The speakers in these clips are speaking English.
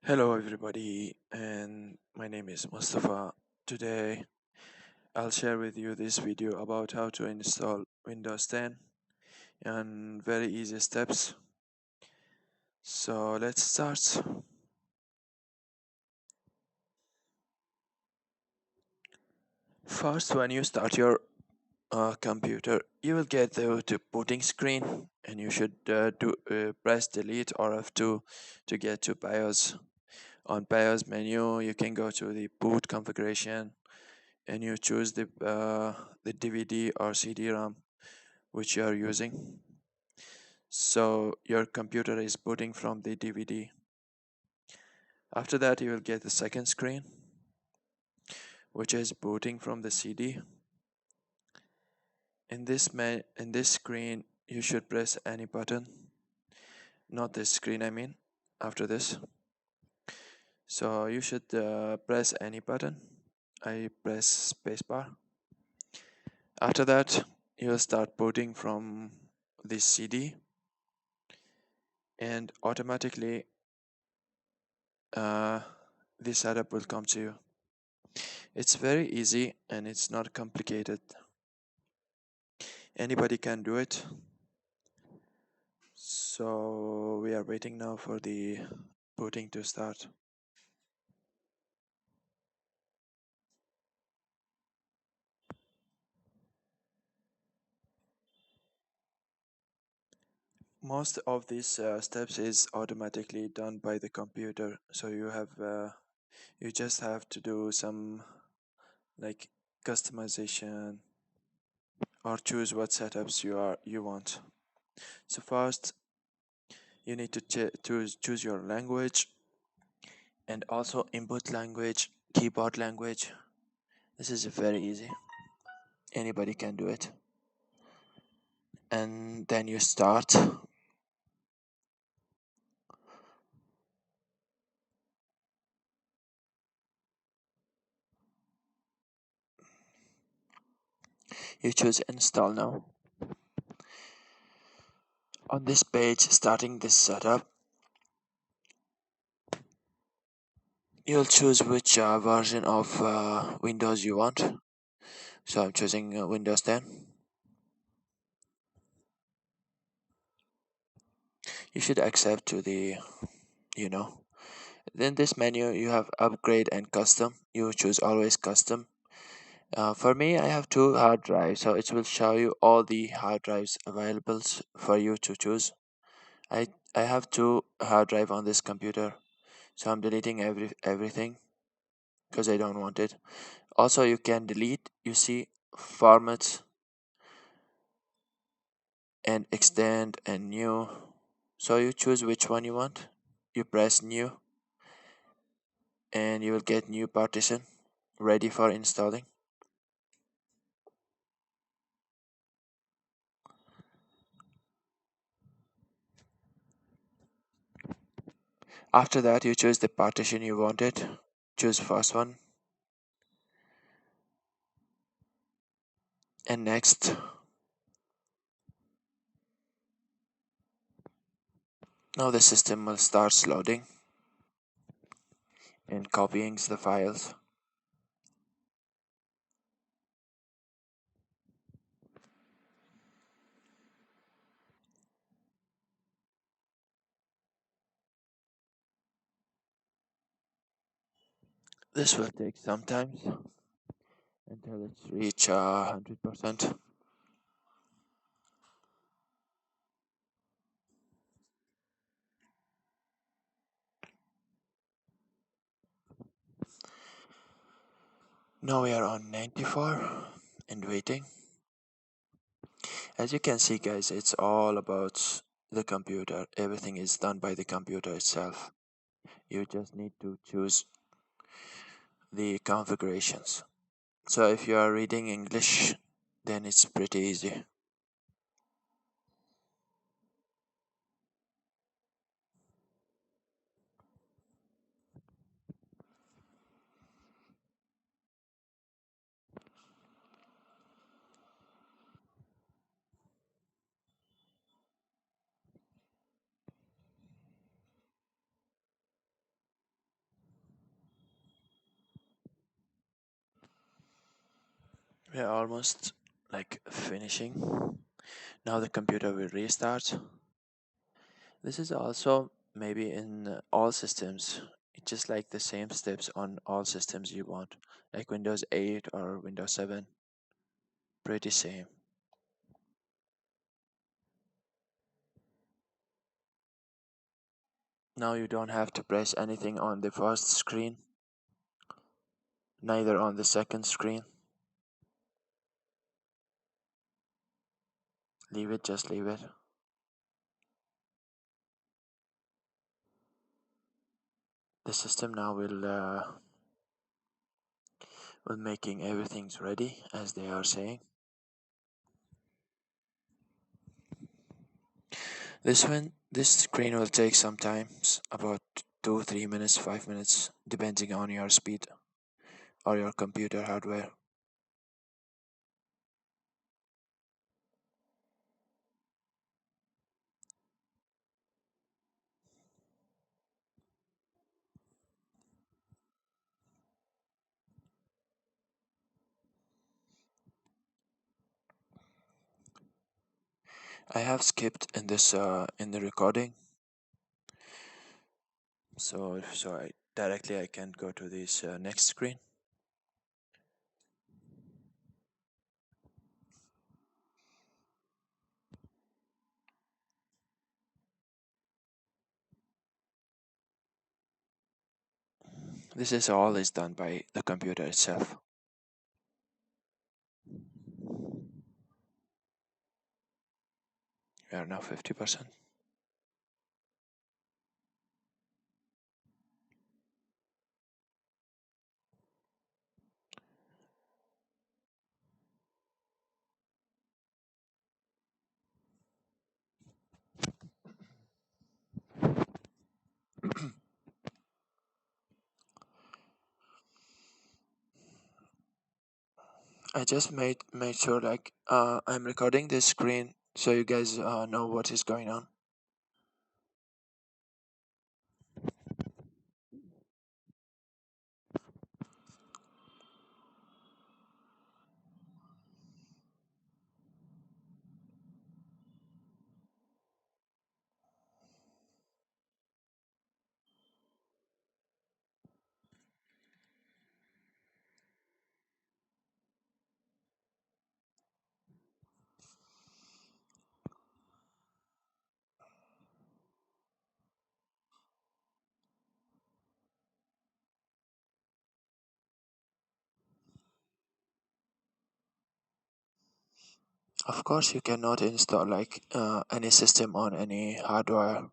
Hello, everybody, and my name is Mustafa. Today, I'll share with you this video about how to install Windows 10 and very easy steps. So, let's start. First, when you start your computer, you will get the booting screen, and you should press delete or F2 to get to BIOS. On BIOS menu, you can go to the boot configuration and you choose the DVD or CD-ROM which you are using. So your computer is booting from the DVD. After that, you will get the second screen, which is booting from the CD. In this screen, you should press any button, not this screen. I mean, after this. So you should press any button. I press spacebar. After that, you will start booting from the CD, and automatically uh, the setup will come to you. It's very easy and it's not complicated. Anybody can do it. So we are waiting now for the booting to start. Most of these steps is automatically done by the computer. So you just have to do some like customization or choose what setups you want. So first you need to choose your language and also input language, keyboard language. This is very easy. Anybody can do it. And then you start. You choose install now. On this page, starting this setup, you'll choose which version of Windows you want. So I'm choosing Windows 10. You should accept to the, you know. Then this menu, you have upgrade and custom. You choose always custom. For me, I have two hard drives, so it will show you all the hard drives available for you to choose. I have two hard drive on this computer, so I'm deleting everything because I don't want it. Also, you can delete, you see, format and extend and new. So you choose which one you want. You press new and you will get new partition ready for installing. After that, you choose the partition you wanted. Choose first one and next. Now the system will start loading and copying the files. This will take some time until it's reach 100%. Now we are on 94 and waiting. As you can see, guys, it's all about the computer. Everything is done by the computer itself. You just need to choose the configurations. So if you are reading English, then it's pretty easy. We are almost like finishing. Now the computer will restart. This is also maybe in all systems. It's just like the same steps on all systems you want, like Windows 8 or Windows 7. Pretty same. Now you don't have to press anything on the first screen, neither on the second screen. Leave it, just leave it. The system now will making everything's ready as they are saying. This screen will take sometimes about 2 3 minutes, 5 minutes, depending on your speed or your computer hardware. I have skipped in this in the recording, so I can go to this next screen. This is all is done by the computer itself. We are now 50%. I just made sure like I'm recording this screen so you guys know what is going on. Of course, you cannot install like any system on any hardware.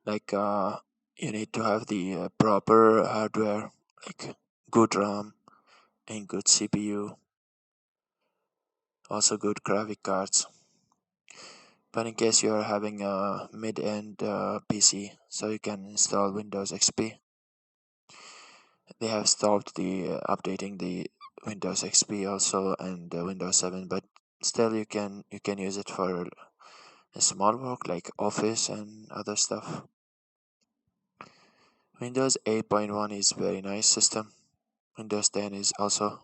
Like you need to have the proper hardware, like good RAM and good CPU, also good graphic cards. But in case you are having a mid-end PC, so you can install Windows XP. They have stopped the updating the Windows XP also and Windows 7, but still you can use it for a small work like Office and other stuff. Windows 8.1 is very nice system. Windows 10 is also.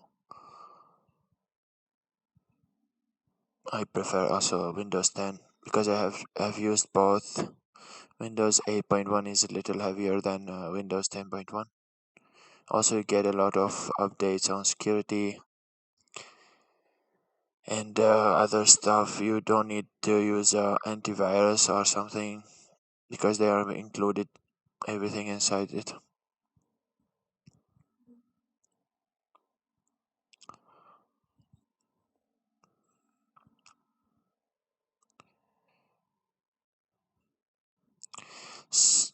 I prefer also Windows 10 because I have used both. Windows 8.1 is a little heavier than Windows 10.1. Also, you get a lot of updates on security and other stuff. You don't need to use antivirus or something because they are included everything inside it.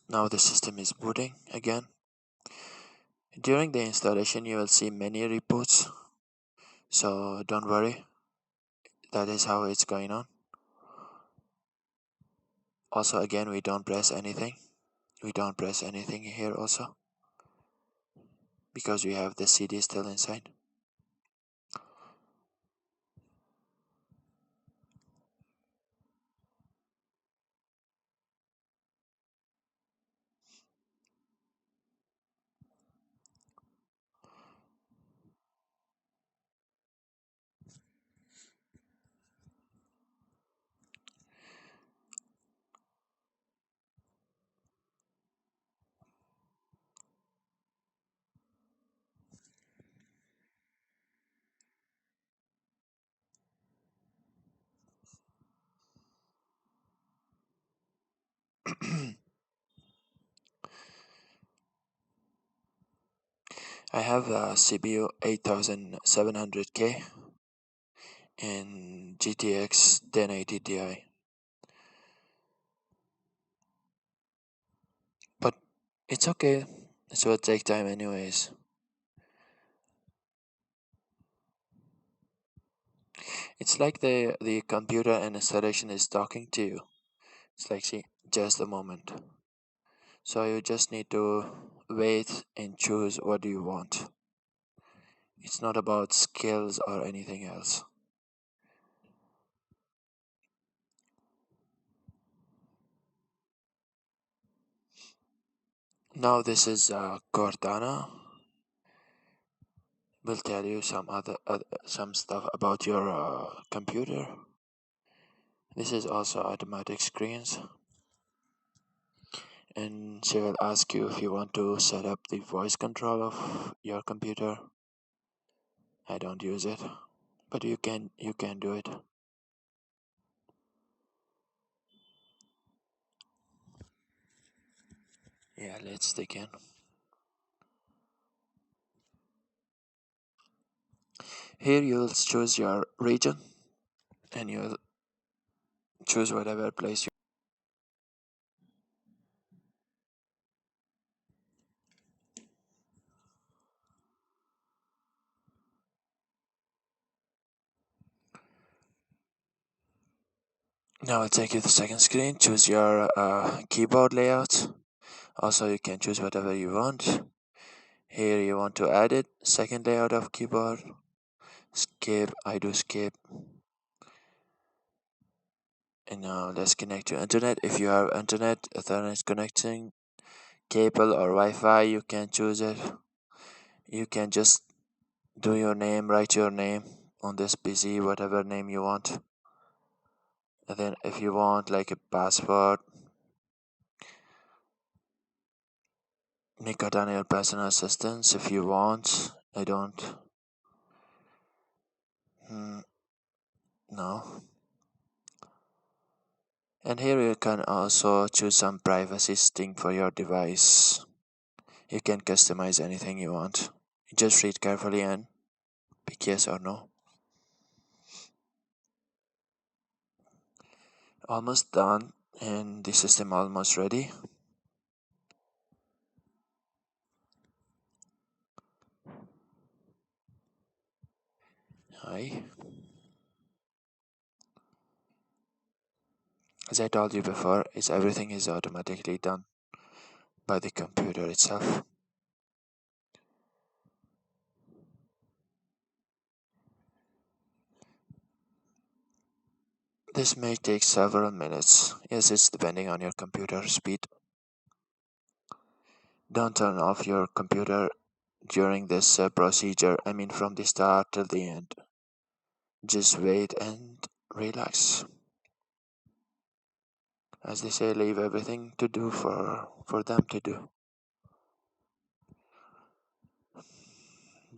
Now the system is booting again. During the installation, you will see many reboots, so don't worry. That is how it's going on. Also, again, we don't press anything. We don't press anything here also because we have the CD still inside. I have a CPU 8700K and GTX 1080 Ti, but it's okay. It will take time anyways. It's like the computer and installation is talking to you. It's like, see, just a moment. So you just need to wait and choose what you want. It's not about skills or anything else. Now this is Cortana. Will tell you some stuff about your computer. This is also automatic screens, and she will ask you if you want to set up the voice control of your computer. I don't use it, but you can do it. Yeah, let's dig in. Here you'll choose your region, and you'll choose whatever place you. Now I'll take you to the second screen. Choose your keyboard layout. Also, you can choose whatever you want. Here you want to add it. Second layout of keyboard. Skip. I do skip. And now let's connect to internet. If you have internet, Ethernet connecting, cable or Wi-Fi, you can choose it. You can just do your name, write your name on this PC, whatever name you want. And then if you want like a password, make it on your personal assistants if you want. I don't. No. And here you can also choose some privacy setting for your device. You can customize anything you want. Just read carefully and pick yes or no. Almost done, and the system almost ready. Hi. As I told you before, everything is automatically done by the computer itself. This may take several minutes. Yes, it's depending on your computer speed. Don't turn off your computer during this procedure. I mean, from the start till the end. Just wait and relax. As they say, leave everything to do for them to do.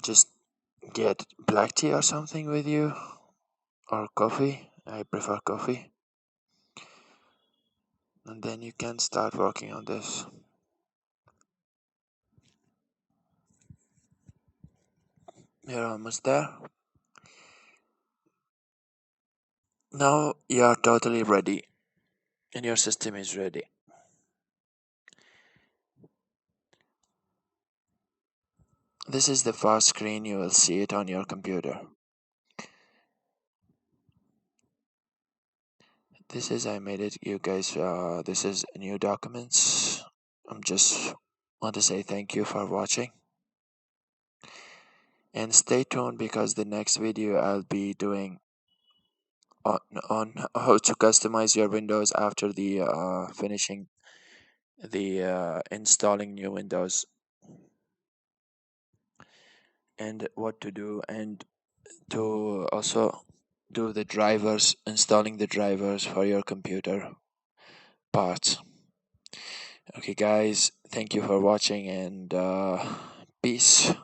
Just get black tea or something with you, or coffee. I prefer coffee. And then you can start working on this. You're almost there. Now you're totally ready, and your system is ready. This is the first screen. You will see it on your computer. This is, I made it, you guys. This is new documents. I'm just want to say thank you for watching, and stay tuned because the next video I'll be doing on how to customize your Windows after the finishing the installing new Windows, and what to do, and to also do the drivers, installing the drivers for your computer parts. Okay guys, thank you for watching, and peace.